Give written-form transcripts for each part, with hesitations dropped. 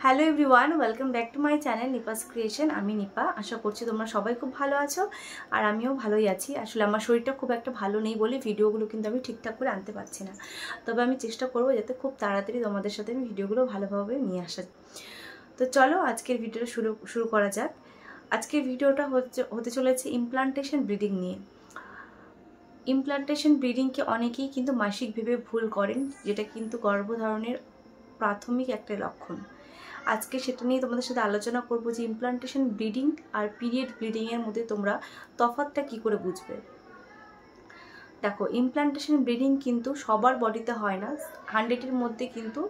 Hello everyone, welcome back to my channel নিপাস creation. আমি নিপা। আশা করছি তোমরা সবাই খুব ভালো আছো আর আমিও ভালোই আছি। আসলে আমার শরীরটা খুব একটা ভালো নেই বলে ভিডিওগুলো কিন্তু আমি ঠিকঠাক করে আনতে পারছি না। তবে আমি চেষ্টা করবো যাতে খুব তাড়াতাড়ি তোমাদের সাথে আমি ভিডিওগুলো ভালোভাবে নিয়ে আসা। তো চলো আজকের ভিডিওটা শুরু করা যাক। আজকের ভিডিওটা হতে চলেছে ইমপ্লান্টেশন ব্রিডিং নিয়ে। ইমপ্লান্টেশন ব্রিডিংকে অনেকেই কিন্তু মাসিক ভেবে ভুল করেন, যেটা কিন্তু গর্ভধারণের প্রাথমিক একটা লক্ষণ। আজকে সেটা নিয়ে তোমাদের সাথে আলোচনা করব যে ইমপ্লান্টেশন ব্লিডিং আর পিরিয়ড ব্লিডিংয়ের মধ্যে তোমরা তফাৎটা কি করে বুঝবে। দেখো, ইমপ্লান্টেশন ব্লিডিং কিন্তু সবার বডিতে হয় না। 100-এর মধ্যে কিন্তু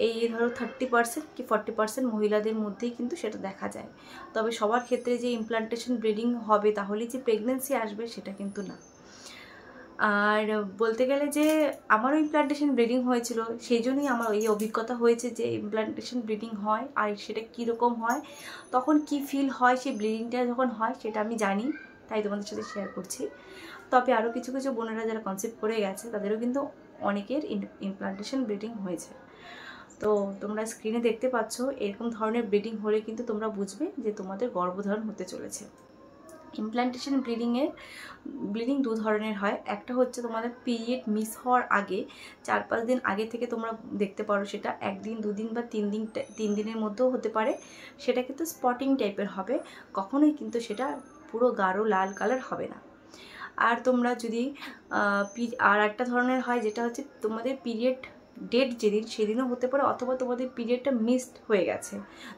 এই ধরো 30% কি 40% মহিলাদের মধ্যেই কিন্তু সেটা দেখা যায়। তবে সবার ক্ষেত্রে যে ইমপ্লান্টেশন ব্লিডিং হবে তাহলে যে প্রেগনেন্সি আসবে সেটা কিন্তু না। আর বলতে গেলে যে আমারও ইমপ্লান্টেশন ব্লিডিং হয়েছিল, সেই জন্যই আমার এই অভিজ্ঞতা হয়েছে যে ইমপ্লান্টেশন ব্লিডিং হয় আর সেটা কীরকম হয়, তখন কি ফিল হয় সেই ব্লিডিংটা যখন হয় সেটা আমি জানি, তাই তোমাদের সাথে শেয়ার করছি। তবে আরও কিছু কিছু বোনেরা যারা কনসেপ্ট করে গেছে তাদেরও কিন্তু অনেকের ইমপ্লান্টেশন ব্লিডিং হয়েছে। তো তোমরা স্ক্রিনে দেখতে পাচ্ছ, এরকম ধরনের ব্লিডিং হলে কিন্তু তোমরা বুঝবে যে তোমাদের গর্ভধারণ হতে চলেছে। ইমপ্লান্টেশন ব্লিডিং দু ধরনের হয়। একটা হচ্ছে তোমাদের পিরিয়ড মিস হওয়ার আগে 4-5 দিন আগে থেকে তোমরা দেখতে পারো, সেটা 1 দিন 2 দিন বা 3 দিনের মধ্যেও হতে পারে। সেটা কিন্তু স্পটিং টাইপের হবে, কখনোই কিন্তু সেটা পুরো গাঢ় লাল কালার হবে না। আর তোমরা যদি আর একটা ধরনের হয় যেটা হচ্ছে তোমাদের পিরিয়ড ডেট যেদিন সেদিনও হতে পারে, অথবা তোমাদের পিরিয়ডটা মিসড হয়ে গেছে।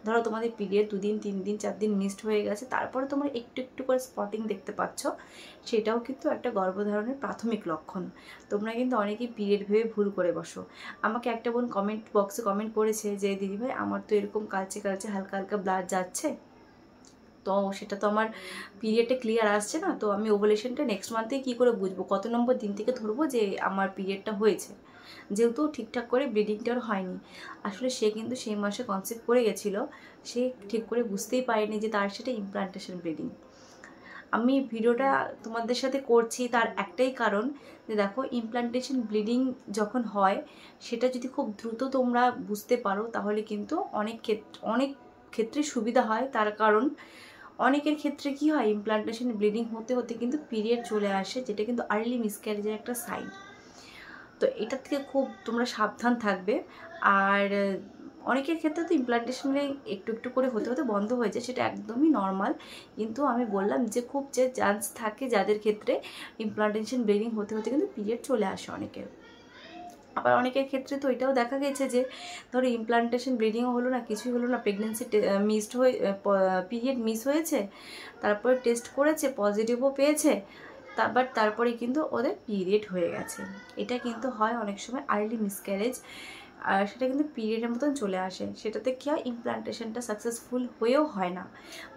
ধরো তোমাদের পিরিয়ড 2 দিন 3 দিন 4 দিন মিসড হয়ে গেছে, তারপরে তোমরা একটু একটু করে স্পটিং দেখতে পাচ্ছ, সেটাও কিন্তু একটা গর্ভধারণের প্রাথমিক লক্ষণ। তোমরা কিন্তু অনেকেই পিরিয়ড ভেবে ভুল করে বসো। আমাকে একটা বোন কমেন্ট বক্সে কমেন্ট করেছে যে দিদিভাই আমার তো এরকম কালচে কালচে হালকা হালকা ব্লাড যাচ্ছে, তো সেটা তো আমার পিরিয়ডটা ক্লিয়ার আসছে না, তো আমি ওভুলেশনটা নেক্সট মান্থে কী করে বুঝবো, কত নম্বর দিন থেকে ধরবো যে আমার পিরিয়ডটা হয়েছে, যেহেতু ঠিকঠাক করে ব্লিডিংটার হয়নি। আসলে সে কিন্তু সেই মাসে কনসেপ্ট করে গেছিলো, সে ঠিক করে বুঝতেই পারেনি যে তার সেটা ইমপ্লান্টেশন ব্লিডিং। আমি ভিডিওটা তোমাদের সাথে করছি তার একটাই কারণ যে দেখো, ইমপ্লান্টেশন ব্লিডিং যখন হয় সেটা যদি খুব দ্রুত তোমরা বুঝতে পারো তাহলে কিন্তু অনেক ক্ষেত্রে সুবিধা হয়। তার কারণ অনেকের ক্ষেত্রে কি হয়, ইমপ্লান্টেশন ব্লিডিং হতে হতে কিন্তু পিরিয়ড চলে আসে, যেটা কিন্তু আর্লি মিসক্যারেজের একটা সাইন। তো এটা থেকে খুব তোমরা সাবধান থাকবে। আর অনেকের ক্ষেত্রে তো ইমপ্লান্টেশনে একটু একটু করে হতে হতে বন্ধ হয়ে যায়, সেটা একদমই নর্মাল। কিন্তু আমি বললাম যে খুব যে চান্স থাকে যাদের ক্ষেত্রে ইমপ্লান্টেশন ব্লিডিং হতে হতে কিন্তু পিরিয়ড চলে আসে অনেকের। আবার অনেকের ক্ষেত্রে তো এটাও দেখা গেছে যে ধরো ইমপ্লান্টেশন ব্লিডিংও হলো না, কিছুই হলো না, প্রেগনেন্সি মিসড হয়ে পিরিয়ড মিস হয়েছে, তারপরে টেস্ট করেছে পজিটিভও পেয়েছে, তারপরে কিন্তু ওদের পিরিয়ড হয়ে গেছে। এটা কিন্তু হয় অনেক সময় আর্লি মিসক্যারেজ, আর সেটা কিন্তু পিরিয়ডের মতন চলে আসে। সেটাতে কী হয়, ইমপ্লান্টেশনটা সাকসেসফুল হয়েও হয় না।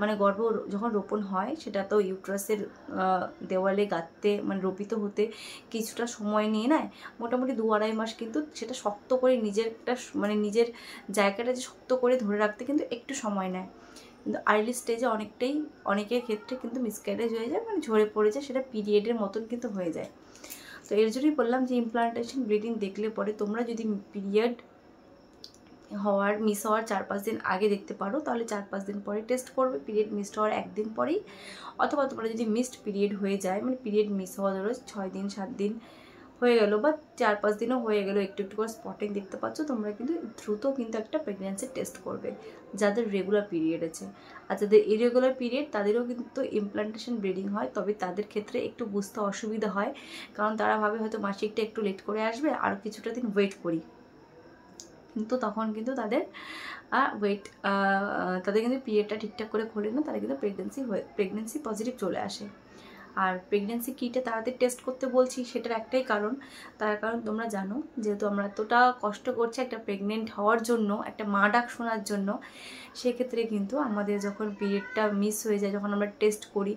মানে গর্ভ যখন রোপণ হয় সেটা তো ইউট্রাসের দেওয়ালে গাঁথতে মানে রোপিত হতে কিছুটা সময় নিয়ে নেয়, মোটামুটি 2-2.5 মাস কিন্তু সেটা শক্ত করে নিজের জায়গাটা যে শক্ত করে ধরে রাখতে কিন্তু একটু সময় নেয়। কিন্তু আর্লি স্টেজে অনেকের ক্ষেত্রে কিন্তু মিসক্যারেজ হয়ে যায়, মানে ঝরে পড়ে যায়, সেটা পিরিয়ডের মতন কিন্তু হয়ে যায়। তো এর জন্যই বললাম যে ইমপ্লান্টেশন ব্লিডিং দেখলে পরে তোমরা যদি পিরিয়ড মিস হওয়ার 4-5 দিন আগে দেখতে পারো, তাহলে 4-5 দিন পরে টেস্ট করবে, পিরিয়ড মিসড হওয়ার 1 দিন পরেই। অথবা তোমরা যদি মিসড পিরিয়ড হয়ে যায়, মানে পিরিয়ড মিস হওয়া ধরো 6 দিন 7 দিন হয়ে গেল বা 4-5 দিনও হয়ে গেল, একটু একটু করে স্পটিং দেখতে পাচ্ছ, তোমরা কিন্তু দ্রুত কিন্তু একটা প্রেগন্যান্সির টেস্ট করবে যাদের রেগুলার পিরিয়ড আছে। আর যাদের ইরেগুলার পিরিয়ড তাদেরও কিন্তু ইমপ্লান্টেশন ব্লিডিং হয়, তবে তাদের ক্ষেত্রে একটু বুঝতে অসুবিধা হয়, কারণ তারা ভাবে হয়তো মাসিকটা একটু লেট করে আসবে, আর কিছুটা দিন ওয়েট করি, কিন্তু তখন কিন্তু তাদের কিন্তু পিরিয়ডটা ঠিকঠাক করে খোলে না, তারা কিন্তু প্রেগনেন্সি পজিটিভ চলে আসে। আর প্রেগনেন্সি কিটে তাড়াতাড়ি টেস্ট করতে বলছি সেটার একটাই কারণ, তার কারণ তোমরা জানো যেহেতু আমরা এতটা কষ্ট করছি একটা প্রেগনেন্ট হওয়ার জন্য, একটা মা ডাক শোনার জন্য, সেক্ষেত্রে কিন্তু আমাদের যখন পিরিয়ডটা মিস হয়ে যায়, যখন আমরা টেস্ট করি,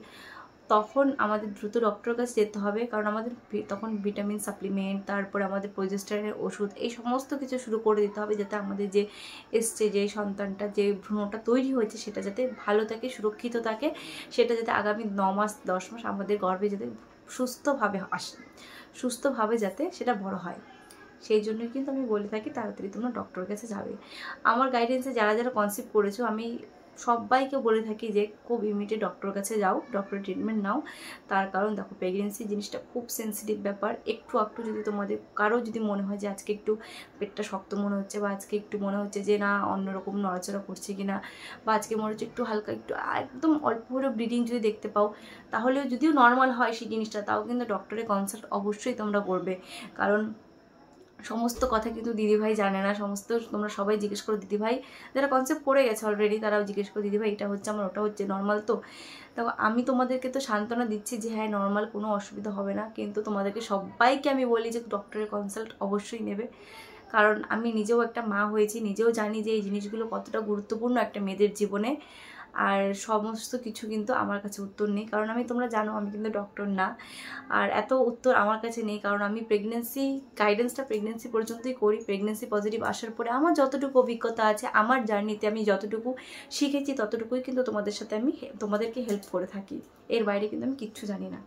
তখন আমাদের দ্রুত ডক্টরের কাছে যেতে হবে, কারণ আমাদের তখন ভিটামিন সাপ্লিমেন্ট, তারপরে আমাদের প্রজেস্টেরনের ওষুধ, এই সমস্ত কিছু শুরু করে দিতে হবে, যাতে আমাদের যে যে সন্তানটা, যে ভ্রূণটা তৈরি হয়েছে সেটা যাতে ভালো থাকে, সুরক্ষিত থাকে, সেটা যাতে আগামী 9 মাস 10 মাস আমাদের গর্ভে যাতে সুস্থভাবে আসে, সুস্থভাবে যাতে সেটা বড় হয়, সেই জন্যই কিন্তু আমি বলে থাকি তাড়াতাড়ি তোমরা ডক্টরের কাছে যাবে। আমার গাইডেন্সে যারা যারা কনসেপ্ট করেছো আমি সবাইকে বলে থাকি যে খুব ইমিডিয়েট ডক্টরের কাছে যাও, ডক্টরের ট্রিটমেন্ট নাও। তার কারণ দেখো, প্রেগনেন্সি জিনিসটা খুব সেন্সিটিভ ব্যাপার। একটু যদি তোমাদের কারো যদি মনে হয় যে আজকে একটু পেটটা শক্ত মনে হচ্ছে, বা আজকে একটু মনে হচ্ছে যে না অন্যরকম নড়াচড়া করছে কিনা, বা আজকে মনে হচ্ছে একটু হালকা একটু একদম অল্প করে ব্লিডিং যদি দেখতে পাও, তাহলেও যদিও নর্মাল হয় সেই জিনিসটা, তাও কিন্তু ডক্টরের কনসাল্ট অবশ্যই তোমরা করবে। কারণ সমস্ত কথা কিন্তু দিদিভাই জানে না, সমস্ত তোমরা সবাই জিজ্ঞেস করো দিদিভাই, যারা কনসেপ্ট করে গেছে অলরেডি তারাও জিজ্ঞেস করো দিদিভাই এটা হচ্ছে আমার, ওটা হচ্ছে নর্মাল তো। তো আমি তোমাদেরকে তো সান্ত্বনা দিচ্ছি যে হ্যাঁ নর্মাল, কোনো অসুবিধা হবে না, কিন্তু তোমাদেরকে সবাইকে আমি বলি যে ডক্টরের কনসাল্ট অবশ্যই নেবে। কারণ আমি নিজেও একটা মা হয়েছি, নিজেও জানি যে এই জিনিসগুলো কতটা গুরুত্বপূর্ণ একটা মেয়েদের জীবনে। আর সমস্ত কিছু কিন্তু আমার কাছে উত্তর নেই, কারণ তোমরা জানো আমি কিন্তু ডক্টর না। আর এত উত্তর আমার কাছে নেই, কারণ আমি প্রেগনেন্সি গাইডেন্সটা প্রেগনেন্সি পর্যন্তই করি। প্রেগনেন্সি পজিটিভ আসার পরে আমার যতটুকু অভিজ্ঞতা আছে, আমার জার্নিতে আমি যতটুকু শিখেছি ততটুকুই কিন্তু তোমাদের সাথে আমি তোমাদেরকে হেল্প করে থাকি। এর বাইরে কিন্তু আমি কিচ্ছু জানি না।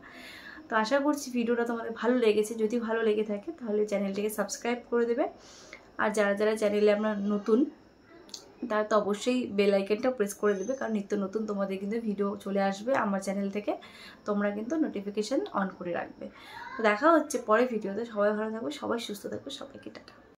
তো আশা করছি ভিডিওটা তোমাদের ভালো লেগেছে। যদি ভালো লেগে থাকে তাহলে চ্যানেলটিকে সাবস্ক্রাইব করে দেবে। আর যারা যারা চ্যানেলে আমরা নতুন, তারা তো অবশ্যই বেল আইকনটা প্রেস করে দেবে, কারণ নিত্য নতুন তোমাদের কিন্তু ভিডিও চলে আসবে আমার চ্যানেল থেকে। তোমরা কিন্তু নোটিফিকেশান অন করে রাখবে। তো দেখা হচ্ছে পরে ভিডিওতে। সবাই ভালো থাকবে, সবাই সুস্থ থাকবে, সবাইকে টাটা।